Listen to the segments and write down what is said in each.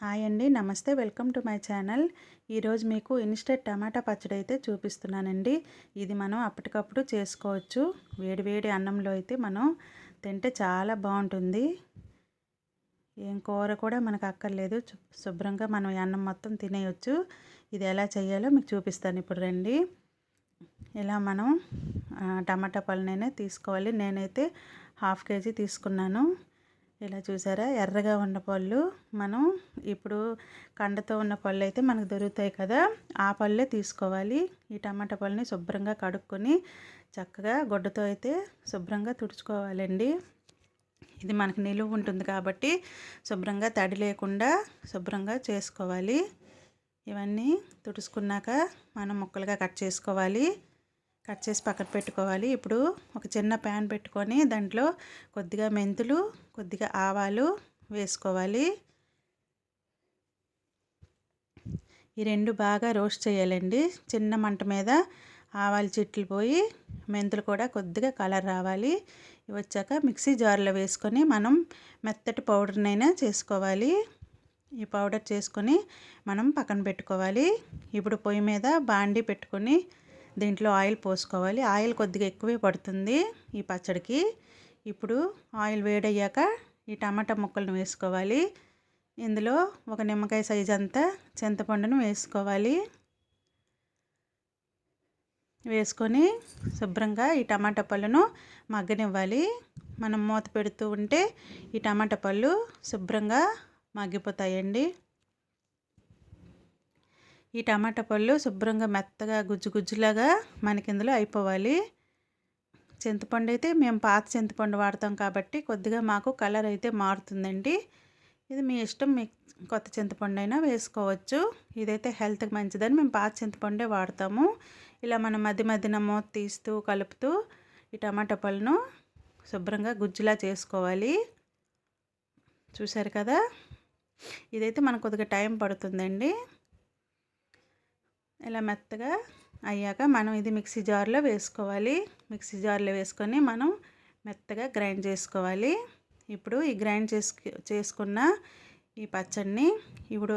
Hi అండి, నమస్తే. Welcome to my channel. ఈరోజు మీకు ఇన్స్టెంట్ టమాటా పచ్చడి అయితే చూపిస్తున్నానండి. ఇది మనం అప్పటికప్పుడు చేసుకోవచ్చు. వేడి అన్నంలో అయితే మనం తింటే చాలా బాగుంటుంది. ఏం కూర కూడా మనకు అక్కర్లేదు, శుభ్రంగా మనం ఈ అన్నం మొత్తం తినేయొచ్చు. ఇది ఎలా చేయాలో మీకు చూపిస్తాను ఇప్పుడు రండి. ఇలా మనం టమాటా పళ్ళనైనా తీసుకోవాలి. నేనైతే 1/2 కేజీ తీసుకున్నాను. ఇలా చూసారా, ఎర్రగా ఉన్న పళ్ళు. మనం ఇప్పుడు కండతో ఉన్న పళ్ళు అయితే మనకు దొరుకుతాయి కదా, ఆ పళ్ళే తీసుకోవాలి. ఈ టమాటా పళ్ళని శుభ్రంగా కడుక్కొని చక్కగా గుడ్డతో అయితే శుభ్రంగా తుడుచుకోవాలండి. ఇది మనకు నిలువ ఉంటుంది కాబట్టి శుభ్రంగా తడి లేకుండా శుభ్రంగా చేసుకోవాలి. ఇవన్నీ తుడుచుకున్నాక మనం ముక్కలుగా కట్ చేసుకోవాలి. కట్ చేసి పక్కన పెట్టుకోవాలి. ఇప్పుడు ఒక చిన్న ప్యాన్ పెట్టుకొని దాంట్లో కొద్దిగా మెంతులు, కొద్దిగా ఆవాలు వేసుకోవాలి. ఈ రెండు బాగా రోస్ట్ చేయాలండి. చిన్న మంట మీద ఆవాలు చిట్లు పోయి మెంతులు కూడా కొద్దిగా కలర్ రావాలి. ఇవి వచ్చాక మిక్సీ జార్లో వేసుకొని మనం మెత్తటి పౌడర్నైనా చేసుకోవాలి. ఈ పౌడర్ చేసుకొని మనం పక్కన పెట్టుకోవాలి. ఇప్పుడు పొయ్యి మీద బాండీ పెట్టుకొని దీంట్లో ఆయిల్ పోసుకోవాలి. ఆయిల్ కొద్దిగా ఎక్కువే పడుతుంది ఈ పచ్చడికి. ఇప్పుడు ఆయిల్ వేడయ్యాక ఈ టమాటా ముక్కలను వేసుకోవాలి. ఇందులో ఒక నిమ్మకాయ సైజ్ అంతా చింతపండును వేసుకోవాలి. వేసుకొని శుభ్రంగా ఈ టమాటా పళ్ళను మగ్గనివ్వాలి. మనం మూత పెడుతూ ఉంటే ఈ టమాటా పళ్ళు శుభ్రంగా మగ్గిపోతాయండి. ఈ టమాటా పళ్ళు శుభ్రంగా మెత్తగా గుజ్జులాగా మనకి ఇందులో అయిపోవాలి. చింతపండు అయితే మేము పాత చింతపండు వాడతాం కాబట్టి కొద్దిగా మాకు కలర్ అయితే మారుతుందండి. ఇది మీ ఇష్టం, మీ కొత్త చింతపండు అయినా వేసుకోవచ్చు. ఇదైతే హెల్త్కి మంచిదని మేము పాత చింతపండే వాడతాము. ఇలా మనం మధ్యన మూత తీస్తూ కలుపుతూ ఈ టమాటా పళ్ళను శుభ్రంగా గుజ్జులా చేసుకోవాలి. చూసారు కదా, ఇదైతే మనకు కొద్దిగా టైం పడుతుందండి. ఇలా మెత్తగా అయ్యాక మనం ఇది మిక్సీ జార్లో వేసుకోవాలి. మిక్సీ జార్లో వేసుకొని మనం మెత్తగా గ్రైండ్ చేసుకోవాలి. ఇప్పుడు ఈ గ్రైండ్ చేసుకున్న ఈ పచ్చడిని ఇప్పుడు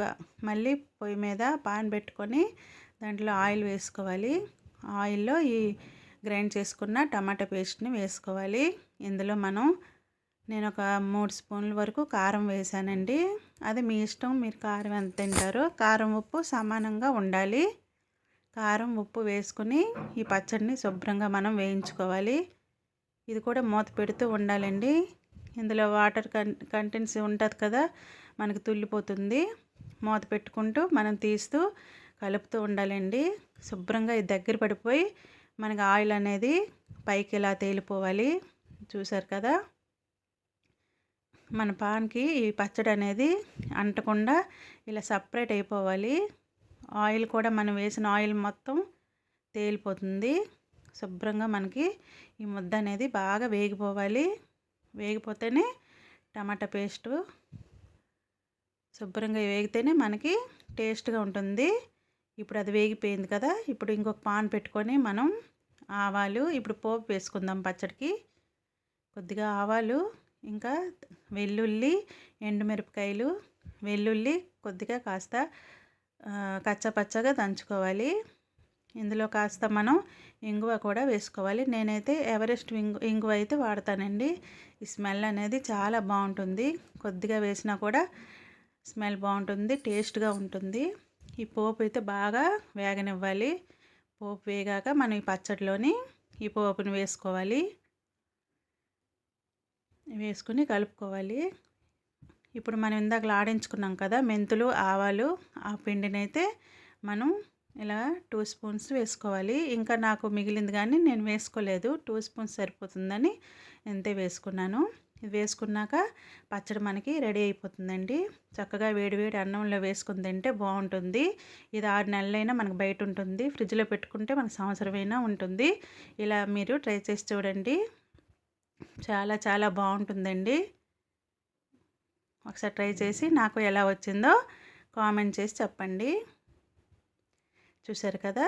మళ్ళీ పొయ్యి మీద పాన్ పెట్టుకొని దాంట్లో ఆయిల్ వేసుకోవాలి. ఆయిల్లో ఈ గ్రైండ్ చేసుకున్న టమాటా పేస్ట్ని వేసుకోవాలి. ఇందులో నేను ఒక 3 స్పూన్ల వరకు కారం వేసానండి. అది మీ ఇష్టం, మీరు కారం ఎంత తింటారో. కారం ఉప్పు సమానంగా ఉండాలి. కారం ఉప్పు వేసుకుని ఈ పచ్చడిని శుభ్రంగా మనం వేయించుకోవాలి. ఇది కూడా మూత పెడుతూ ఉండాలండి. ఇందులో వాటర్ కంటెంట్స్ ఉంటుంది కదా, మనకు తుల్లిపోతుంది. మూత పెట్టుకుంటూ మనం తీస్తూ కలుపుతూ ఉండాలండి. శుభ్రంగా ఇది దగ్గర పడిపోయి మనకి ఆయిల్ అనేది పైకి ఇలా తేలిపోవాలి. చూసారు కదా, మన పాన్కి ఈ పచ్చడి అనేది అంటకుండా ఇలా సపరేట్ అయిపోవాలి. ఆయిల్ కూడా మనం వేసిన ఆయిల్ మొత్తం తేలిపోతుంది. శుభ్రంగా మనకి ఈ ముద్ద అనేది బాగా వేగిపోవాలి. వేగిపోతేనే టమాటా పేస్టు శుభ్రంగా వేగితేనే మనకి టేస్ట్గా ఉంటుంది. ఇప్పుడు అది వేగిపోయింది కదా, ఇప్పుడు ఇంకొక పాన్ పెట్టుకొని మనం ఆవాలు, ఇప్పుడు పోపు వేసుకుందాం పచ్చడికి. కొద్దిగా ఆవాలు, ఇంకా వెల్లుల్లి, ఎండుమిరపకాయలు, వెల్లుల్లి కొద్దిగా కాస్త కచ్చపచ్చగా దంచుకోవాలి. ఇందులో కాస్త మనం ఇంగువ కూడా వేసుకోవాలి. నేనైతే ఎవరెస్ట్ ఇంగువ అయితే వాడతానండి. ఈ స్మెల్ అనేది చాలా బాగుంటుంది. కొద్దిగా వేసినా కూడా స్మెల్ బాగుంటుంది, టేస్ట్గా ఉంటుంది. ఈ పోపు అయితే బాగా వేగనివ్వాలి. పోపు వేగాక మనం ఈ పచ్చడిలోని ఈ పోపుని వేసుకోవాలి. వేసుకుని కలుపుకోవాలి. ఇప్పుడు మనం ఇందాక ఆడించుకున్నాం కదా మెంతులు, ఆవాలు, ఆ పిండినైతే మనం ఇలా 2 స్పూన్స్ వేసుకోవాలి. ఇంకా నాకు మిగిలింది కానీ నేను వేసుకోలేదు. 2 స్పూన్స్ సరిపోతుందని ఎంతే వేసుకున్నాను. ఇది వేసుకున్నాక పచ్చడి మనకి రెడీ అయిపోతుందండి. చక్కగా వేడివేడి అన్నంలో వేసుకుని తింటే బాగుంటుంది. ఇది 6 నెలలైనా మనకు బయట ఉంటుంది. ఫ్రిడ్జ్లో పెట్టుకుంటే మనకు సంవత్సరమైనా ఉంటుంది. ఇలా మీరు ట్రై చేసి చూడండి, చాలా చాలా బాగుంటుందండి. ఒకసారి ట్రై చేసి నాకు ఎలా వచ్చిందో కామెంట్ చేసి చెప్పండి. చూసారు కదా,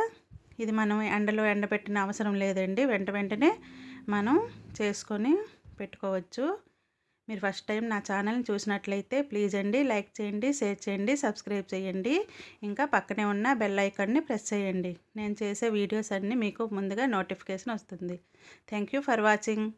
ఇది మనం ఎండలో ఎండబెట్టిన అవసరం లేదండి. వెంటనే మనం చేసుకొని పెట్టుకోవచ్చు. మీరు ఫస్ట్ టైం నా ఛానల్ని చూసినట్లయితే ప్లీజ్ అండి లైక్ చేయండి, షేర్ చేయండి, సబ్స్క్రైబ్ చేయండి. ఇంకా పక్కనే ఉన్న బెల్ ఐకాన్ని ప్రెస్ చేయండి. నేను చేసే వీడియోస్ అన్నీ మీకు ముందుగా నోటిఫికేషన్ వస్తుంది. Thank you for watching.